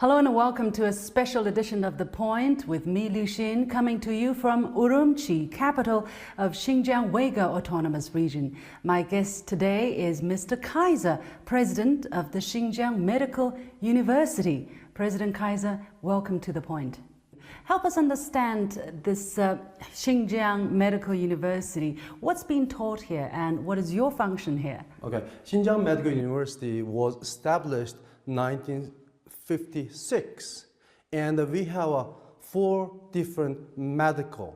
Hello and welcome to a special edition of The Point with me, Liu Xin, coming to you from Urumqi, capital of Xinjiang Uyghur Autonomous Region. My guest today is Mr. Kaiser, president of the Xinjiang Medical University. President Kaiser, welcome to The Point. Help us understand this Xinjiang Medical University. What's being taught here and what is your function here? Okay, Xinjiang Medical University was established 1956, and we have four different medical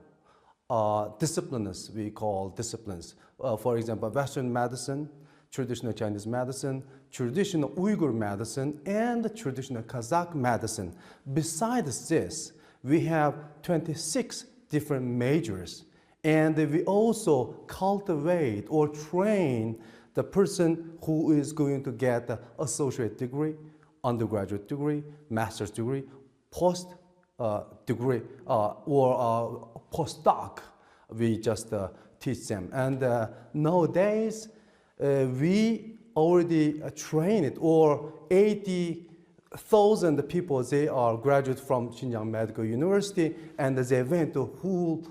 disciplines, we call disciplines. For example, Western medicine, traditional Chinese medicine, traditional Uyghur medicine, and traditional Kazakh medicine. Besides this, we have 26 different majors, and we also cultivate or train the person who is going to get the associate degree, undergraduate degree, master's degree, post degree, or postdoc. We just teach them. And nowadays, we already train it, or 80,000 people, they are graduates from Xinjiang Medical University, and they went to whole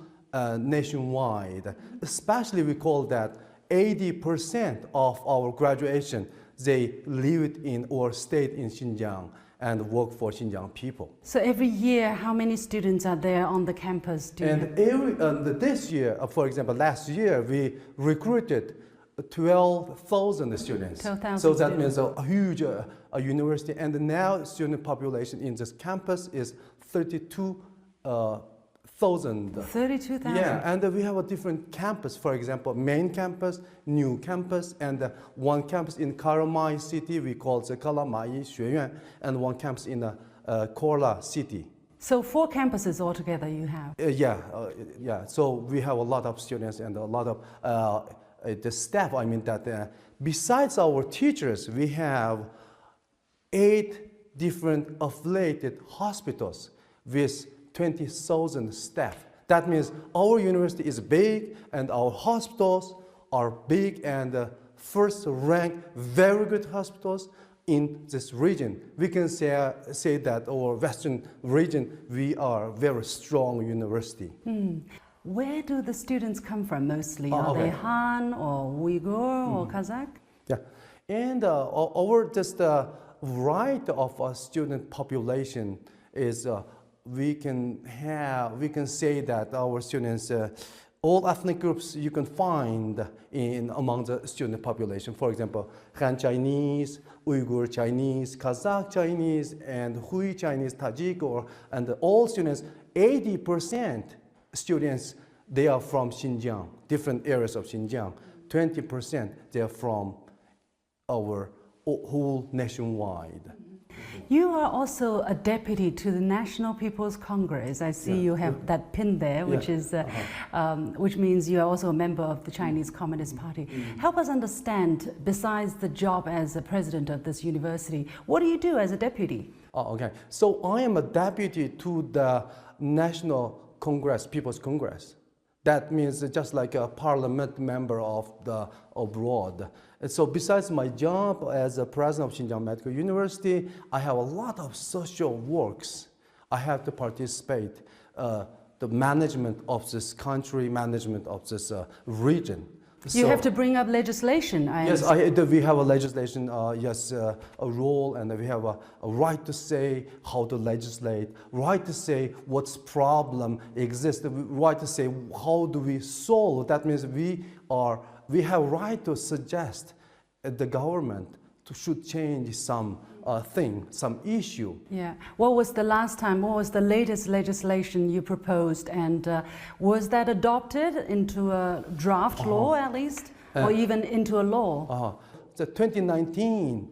nationwide. Especially we call that 80% of our graduation, they lived in or stayed in Xinjiang and work for Xinjiang people. So every year, how many students are there on the campus? This year, for example, last year, we recruited 12,000 students. 12,000 so that means a huge university. And now student population in this campus is 32,000. 32,000? Yeah, and we have a different campus. For example, main campus, new campus, and one campus in Karamai city, we call it Kalamai Xueyuan, and one campus in Korla city. So four campuses altogether you have? Yeah. So we have a lot of students and a lot of the staff. I mean that besides our teachers, we have 8 different affiliated hospitals with 20,000 staff. That means our university is big and our hospitals are big and first rank very good hospitals in this region. We can say that our Western region, we are very strong university. Where do the students come from mostly? Are they Han or Uyghur or Kazakh? Yeah, and our just variety of student population is we can say that our students, all ethnic groups you can find among the student population. For example, Han Chinese, Uyghur Chinese, Kazakh Chinese, and Hui Chinese, Tajik, and all students, 80% students, they are from Xinjiang, different areas of Xinjiang. 20% they are from our whole nationwide. You are also a deputy to the National People's Congress. I see you have that pin there, which is, which means you are also a member of the Chinese Communist Party. Help us understand, besides the job as a president of this university, what do you do as a deputy? Okay, so I am a deputy to the National Congress, People's Congress. That means just like a parliament member of the abroad. And so besides my job as a president of Xinjiang Medical University, I have a lot of social works. I have to participate the management of this country, management of this region. You have to bring up legislation. Yes, we have a legislation, a role, and we have a right to say how to legislate, right to say what's problem exists, right to say how do we solve. That means we have right to suggest the government should change some thing, some issue. Yeah. What was the last time, what was the latest legislation you proposed, and was that adopted into a draft law at least, or even into a law? The 2019,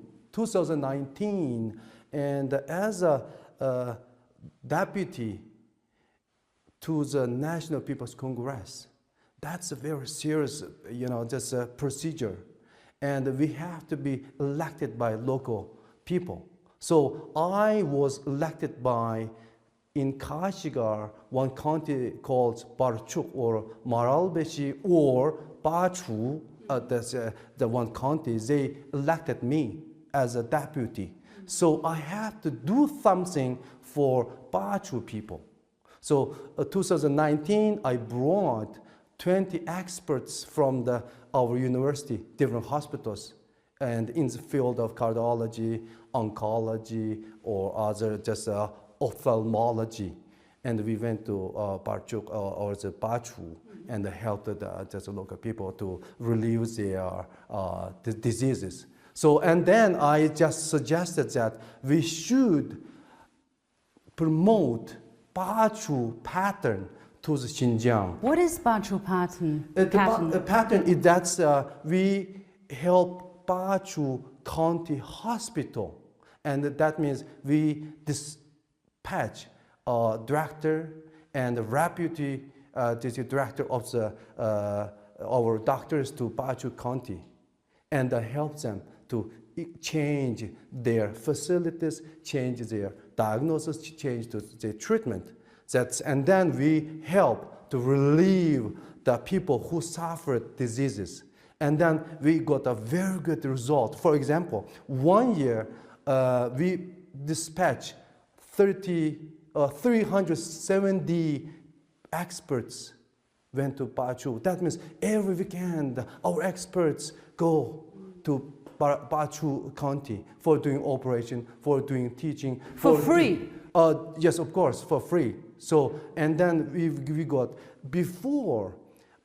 and as a deputy to the National People's Congress, that's a very serious, just a procedure. And we have to be elected by local people. So I was elected in Kashigar, one county called Barchuk or Maralbeshi or Bachu, that's the one county. They elected me as a deputy. So I have to do something for Bachu people. So 2019, I brought 20 experts from our university, different hospitals, and in the field of cardiology, oncology, or other just ophthalmology. And we went to Bachu, or the Bachu, and helped just local people to relieve their diseases. So, and then I just suggested that we should promote Bachu pattern to the Xinjiang. What is Bachu pattern? The pattern is that we help Bachu County Hospital, and that means we dispatch a director and a deputy director of our doctors to Bachu County, and help them to change their facilities, change their diagnosis, change their treatment. And then we help to relieve the people who suffered diseases. And then we got a very good result. For example, 1 year we dispatched 370 experts went to Bachu. That means every weekend our experts go to Bachu County for doing operation, for doing teaching. For free? Yes, of course, for free. So, and then we got, before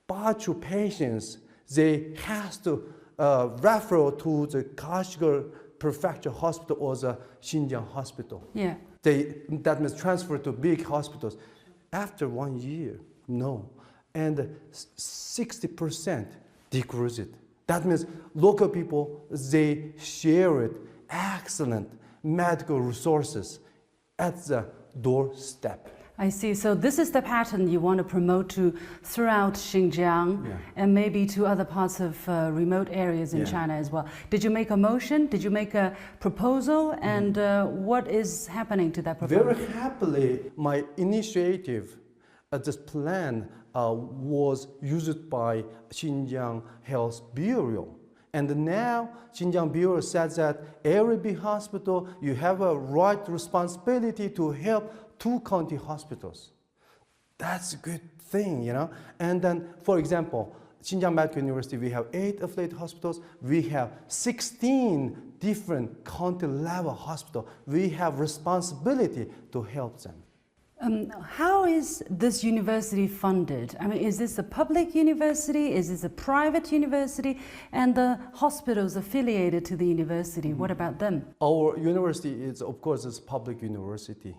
Bachu patients, they has to refer to the Kaiser Prefecture Hospital or the Xinjiang Hospital. Yeah. That means transfer to big hospitals. After 1 year, no. And 60% decrease it. That means local people, they share it, excellent medical resources at the doorstep. I see. So this is the pattern you want to promote throughout Xinjiang, and maybe to other parts of remote areas in China as well. Did you make a motion? Did you make a proposal? And what is happening to that proposal? Very happily, my initiative, this plan was used by Xinjiang Health Bureau. And now Xinjiang Bureau says that every big hospital, you have a right responsibility to help 2 county hospitals. That's a good thing, you know. And then, for example, Xinjiang Medical University, we have 8 affiliate hospitals. We have 16 different county level hospitals. We have responsibility to help them. How is this university funded? I mean, is this a public university? Is this a private university? And the hospitals affiliated to the university, what about them? Our university is, of course, a public university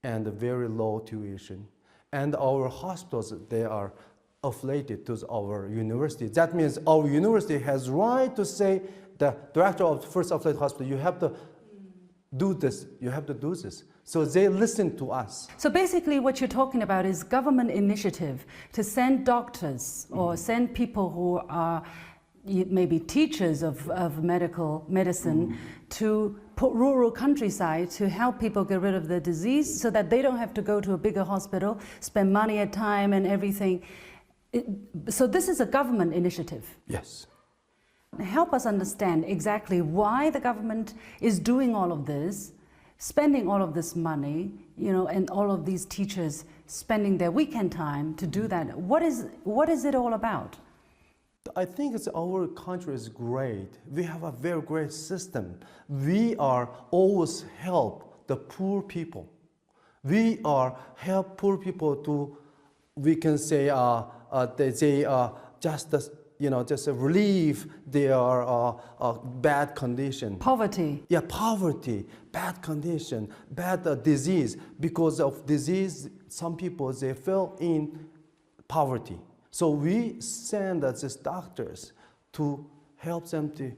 and very low tuition. And our hospitals, they are affiliated to our university. That means our university has right to say, the director of the first affiliate hospital, you have to do this, you have to do this. So they listen to us. So basically what you're talking about is government initiative to send doctors or send people who are maybe teachers of medicine to rural countryside to help people get rid of the disease so that they don't have to go to a bigger hospital, spend money and time and everything. So this is a government initiative. Yes. Help us understand exactly why the government is doing all of this, spending all of this money, you know, and all of these teachers spending their weekend time to do that. What is it all about? I think our country is great. We have a very great system. We are always help the poor people. We are help poor people to, we can say, they just relieve their bad condition. Poverty. Yeah, poverty, bad condition, bad disease. Because of disease, some people, they fell in poverty. So we send these doctors to help them to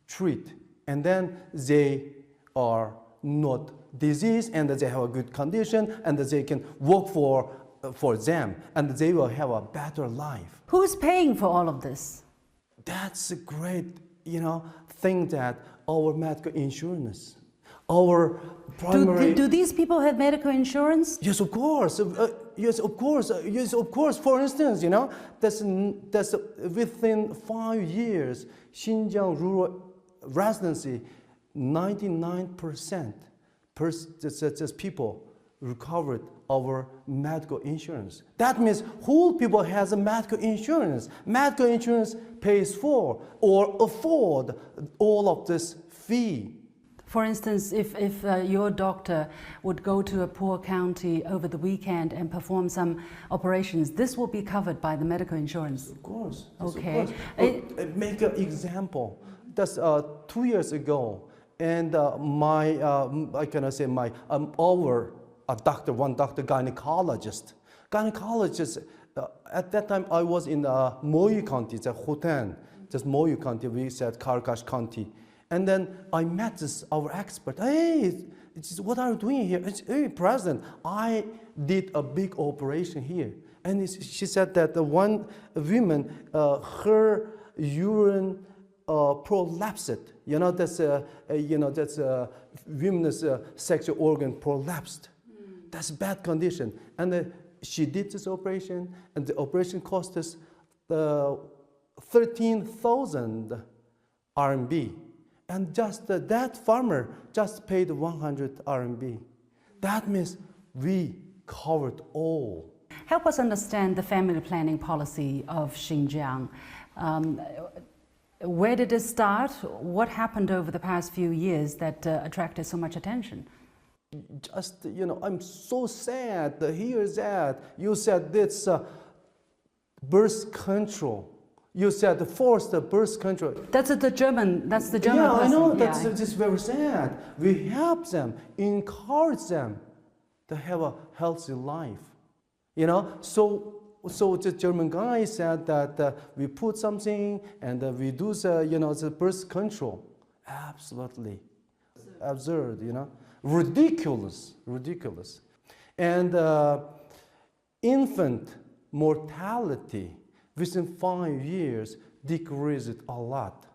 treat. And then they are not diseased and they have a good condition and they can work for them and they will have a better life. Who's paying for all of this? That's a great, thing that our medical insurance, our primary... Do these people have medical insurance? Yes, of course. Yes, of course. Yes, of course. For instance, that's within 5 years, Xinjiang rural residency 99% just people recovered our medical insurance. That means who people has a medical insurance. Medical insurance pays for or afford all of this fee. For instance, if your doctor would go to a poor county over the weekend and perform some operations, this will be covered by the medical insurance. Of course. Okay. Of course. Make an example. That's 2 years ago, and I cannot say one doctor gynecologist. At that time I was in Moyu County, it's Hotan, just Moyu County. We said Karkash County. And then I met our expert. Hey, what are you doing here? Hey, President, I did a big operation here. And she said that one woman, her urine prolapsed. That's women's sexual organ prolapsed. That's a bad condition. And she did this operation, and the operation cost us 13,000 RMB. And just that farmer just paid 100 RMB. That means we covered all. Help us understand the family planning policy of Xinjiang. Where did it start? What happened over the past few years that attracted so much attention? Just, I'm so sad to hear that. You said this birth control. You said forced birth control. That's the German person. Yeah, I know. That's just very sad. We help them, encourage them to have a healthy life. So the German guy said that we put something and we do the birth control. Absolutely absurd. Ridiculous. And infant mortality within 5 years decreased a lot.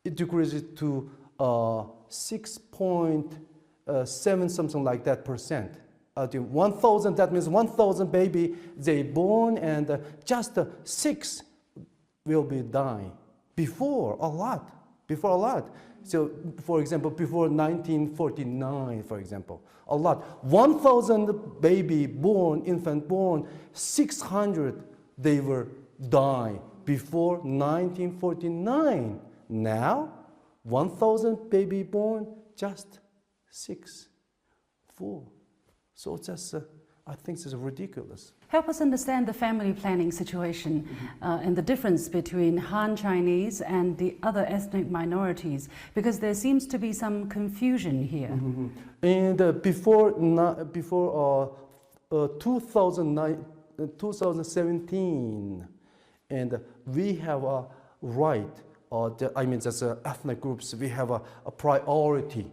It decreased to 6.7 something like that percent. 1,000, that means 1,000 baby they born, and just 6 will be dying. Before a lot. So, for example, before 1949, for example, a lot. 1,000 baby born, infant born, 600 they were die before 1949. Now, 1,000 baby born, just 4. So just, I think this is ridiculous. Help us understand the family planning situation and the difference between Han Chinese and the other ethnic minorities, because there seems to be some confusion here. And before 2017, and we have a right, as ethnic groups, we have a priority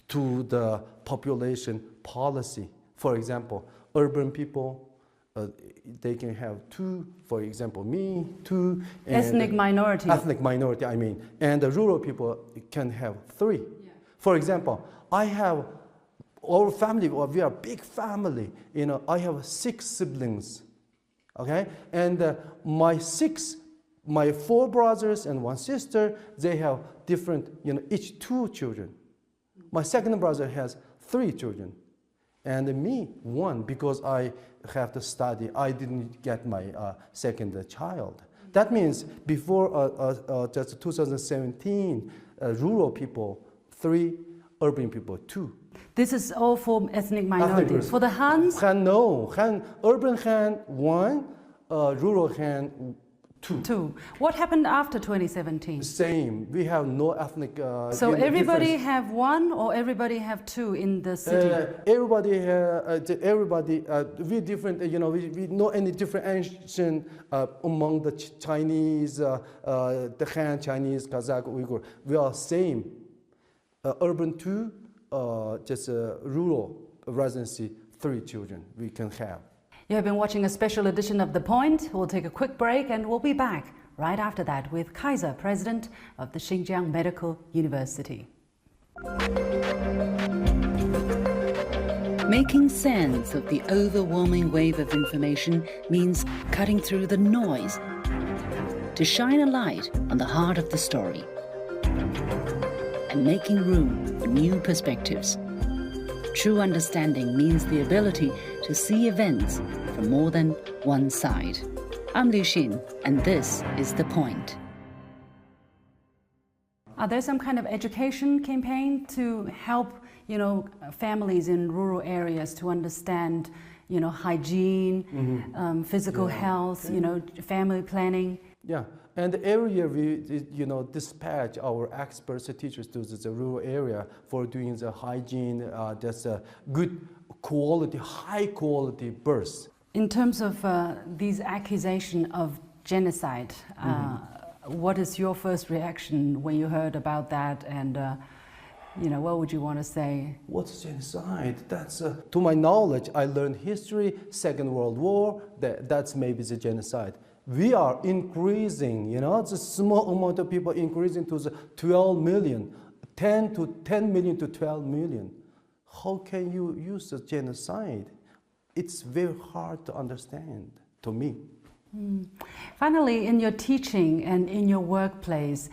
to the population policy. For example, urban people, they can have 2, for example, me, 2. Ethnic minority, and the rural people can have 3. Yeah. For example, I have our family, we are a big family, I have 6 siblings, okay? And my 4 brothers and 1 sister, they have different, each 2 children. My second brother has 3 children. And me, 1, because I have to study. I didn't get my second child. That means before just 2017, rural people 3, urban people 2. This is all for ethnic minorities. For the Hans? Urban Han 1, rural Han 2. What happened after 2017? Same. We have no ethnic. So everybody difference. Have 1 or everybody have 2 in the city? Everybody, we different. We know any differentiation among the Chinese, the Han, Chinese, Kazakh, Uyghur. We are same. Urban 2, just rural residency 3 children we can have. You have been watching a special edition of The Point. We'll take a quick break and we'll be back right after that with Kaiser, President of the Xinjiang Medical University. Making sense of the overwhelming wave of information means cutting through the noise to shine a light on the heart of the story. and making room for new perspectives. True understanding means the ability to see events from more than one side. I'm Liu Xin, and this is The Point. Are there some kind of education campaign to help, families in rural areas to understand, hygiene, physical health, family planning? Yeah, and every year we, dispatch our experts, teachers to the rural area for doing the hygiene, that's a good quality, high quality births. In terms of these accusations of genocide, what is your first reaction when you heard about that, and what would you want to say? What's genocide? That's to my knowledge, I learned history, Second World War. That's maybe the genocide. We are increasing, the small amount of people increasing to the 12 million, 10 million to 12 million. How can you use the genocide? It's very hard to understand to me. Finally, in your teaching and in your workplace,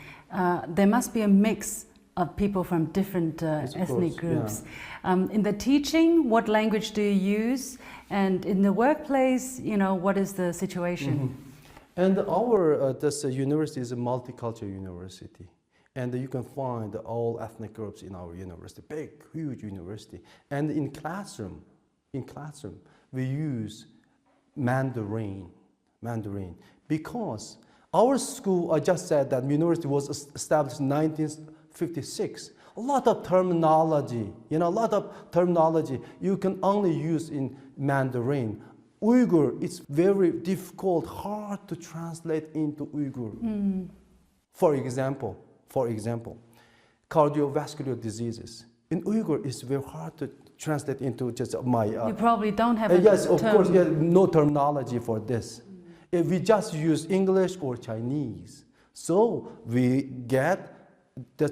there must be a mix of people from different ethnic groups. Yeah. In the teaching, what language do you use? And in the workplace, what is the situation? And our this university is a multicultural university. And you can find all ethnic groups in our university, big, huge university. And in classroom, we use Mandarin, because our school, I just said that university was established in 1956. A lot of terminology, you can only use in Mandarin. Uyghur, it's very difficult, hard to translate into Uyghur. For example, cardiovascular diseases. In Uyghur, it's very hard to translate into just my... you probably don't have a yes, of term. course, no terminology for this. If we just use English or Chinese, so we get the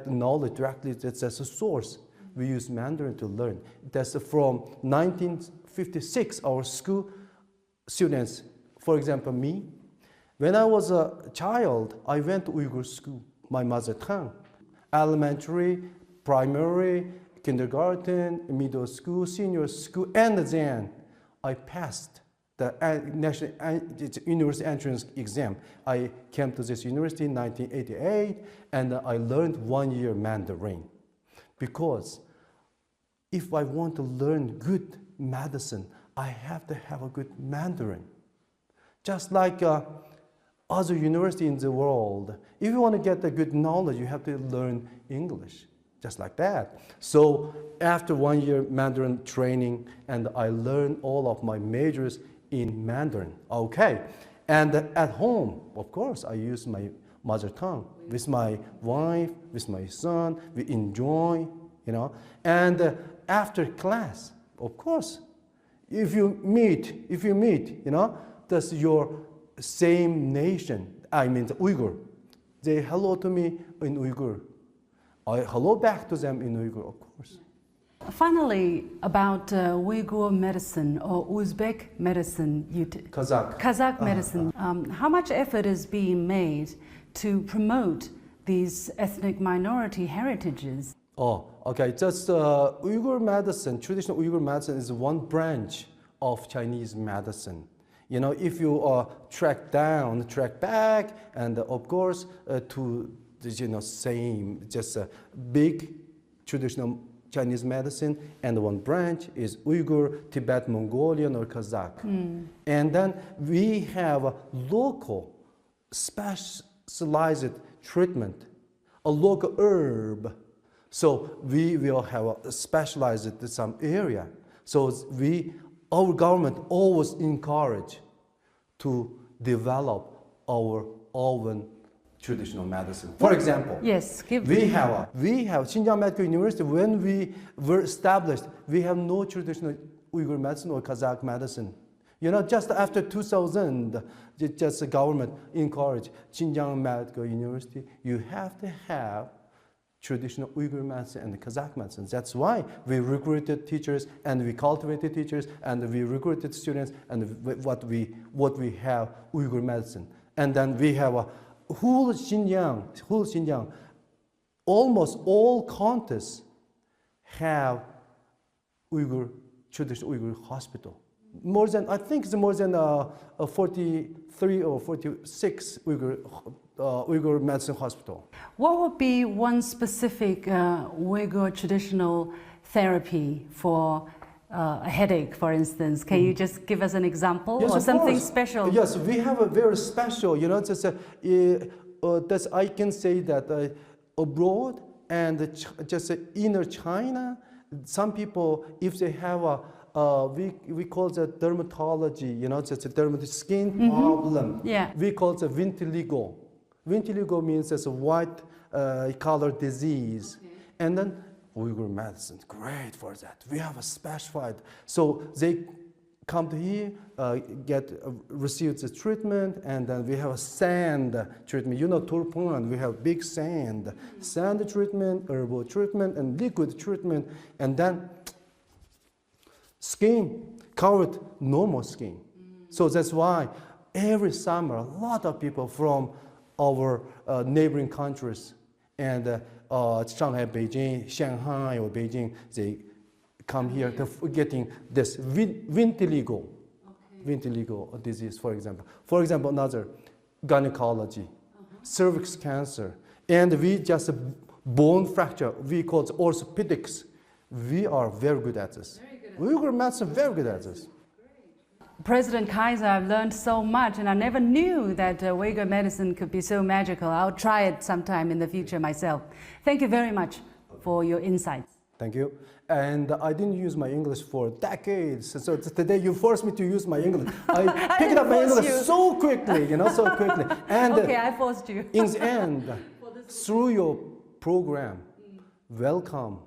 knowledge directly, that's as a source. We use Mandarin to learn. That's from 1956, our school students, for example, me, when I was a child, I went to Uyghur school, my mother tongue, elementary, primary, kindergarten, middle school, senior school, and then I passed the National University Entrance Exam. I came to this university in 1988, and I learned 1 year Mandarin. Because if I want to learn good medicine, I have to have a good Mandarin. Just like other universities in the world, if you want to get the good knowledge, you have to learn English. Just like that. So after 1 year Mandarin training, and I learned all of my majors in Mandarin. Okay. And at home, of course, I use my mother tongue with my wife, with my son. We enjoy, And after class, of course, if you meet, that's your same nation. I mean, the Uyghur. They hello to me in Uyghur. I hello back to them in Uyghur, of course. Finally, about Uyghur medicine or Uzbek medicine, Kazakh medicine. How much effort is being made to promote these ethnic minority heritages? Oh, okay. Just Uyghur medicine, traditional Uyghur medicine is one branch of Chinese medicine. If you track back, and of course to the same, just a big traditional Chinese medicine, and one branch is Uyghur, Tibet, Mongolian, or Kazakh. And then we have a local specialized treatment, a local herb. So we will have a specialized in some area. So our government always encourage to develop our own traditional medicine. For example, yes, we have Xinjiang Medical University. When we were established, we have no traditional Uyghur medicine or Kazakh medicine. Just after 2000, just the government encouraged Xinjiang Medical University, you have to have traditional Uyghur medicine and Kazakh medicine. That's why we recruited teachers, and we cultivated teachers, and we recruited students, and what we have Uyghur medicine. And then we have a whole Xinjiang almost all counties have traditional Uyghur hospital. I think it's more than 43 or 46 Uyghur medicine hospital. What would be one specific Uyghur traditional therapy for a headache, for instance? Can you just give us an example, Yes, or of something course. special? Yes, we have a very special, just that's, I can say that abroad and just inner China, some people, if they have we call it dermatology, just a skin problem. Yeah. We call it vitiligo. Vitiligo means it's a white color disease. Okay. And then Uyghur medicine, great for that. We have a specified, so they come to here, receive the treatment, and then we have a sand treatment. Turpan, we have big sand. Sand treatment, herbal treatment, and liquid treatment, and then skin covered normal skin. So that's why every summer a lot of people from our neighboring countries and Shanghai, Beijing, Shanghai or Beijing, they come here to getting this vitiligo disease, for example. For example, another gynecology, cervix cancer, and we just bone fracture. We call it orthopedics. We are very good at this. Uyghur medicine very good at this. President Kaiser, I've learned so much, and I never knew that Uyghur medicine could be so magical. I'll try it sometime in the future myself. Thank you very much for your insights. Thank you. And I didn't use my English for decades. So today you forced me to use my English. I picked up my English so quickly, so quickly. And Okay, I forced you. in the end, through your program, welcome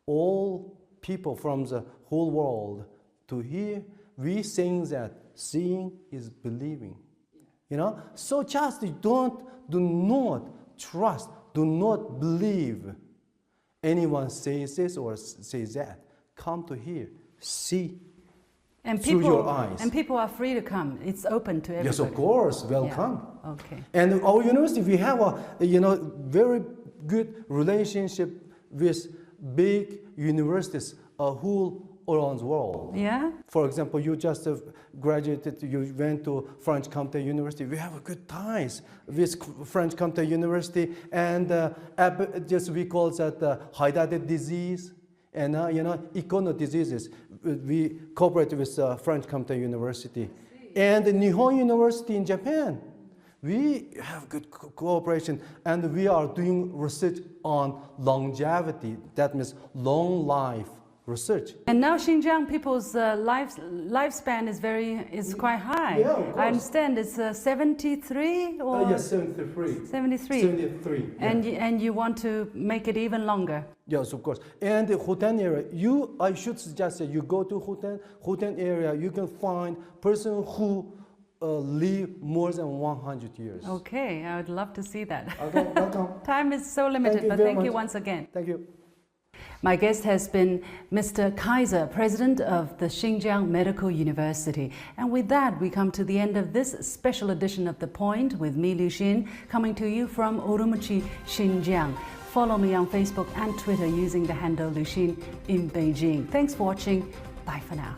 all people from the whole world to hear. We saying that seeing is believing. So just do not trust, do not believe anyone says this or says that. Come to here, see through your eyes. And people are free to come. It's open to everybody. Yes, of course, welcome. Yeah. Okay. And our university, we have a very good relationship with big universities who around the world. Yeah? For example, you just graduated, you went to French Comté University. We have a good ties with French Comté University, and just we call that hydatid disease, and econo diseases. We cooperate with French Comté University. And Nihon University in Japan. We have good cooperation, and we are doing research on longevity. That means long life research. And now Xinjiang people's lifespan is quite high. Yeah, of course. I understand it's 73 or Yes, 73. 73. 73. Yeah. And you want to make it even longer. Yes, of course. And the Hutan area, I should suggest that you go to Hutan area, you can find person who live more than 100 years. Okay, I would love to see that. Okay, welcome. Time is so limited, but thank you once again. Thank you. My guest has been Mr. Kaiser, President of the Xinjiang Medical University. And with that, we come to the end of this special edition of The Point with me, Liu Xin, coming to you from Urumqi, Xinjiang. Follow me on Facebook and Twitter using the handle Liu Xin in Beijing. Thanks for watching. Bye for now.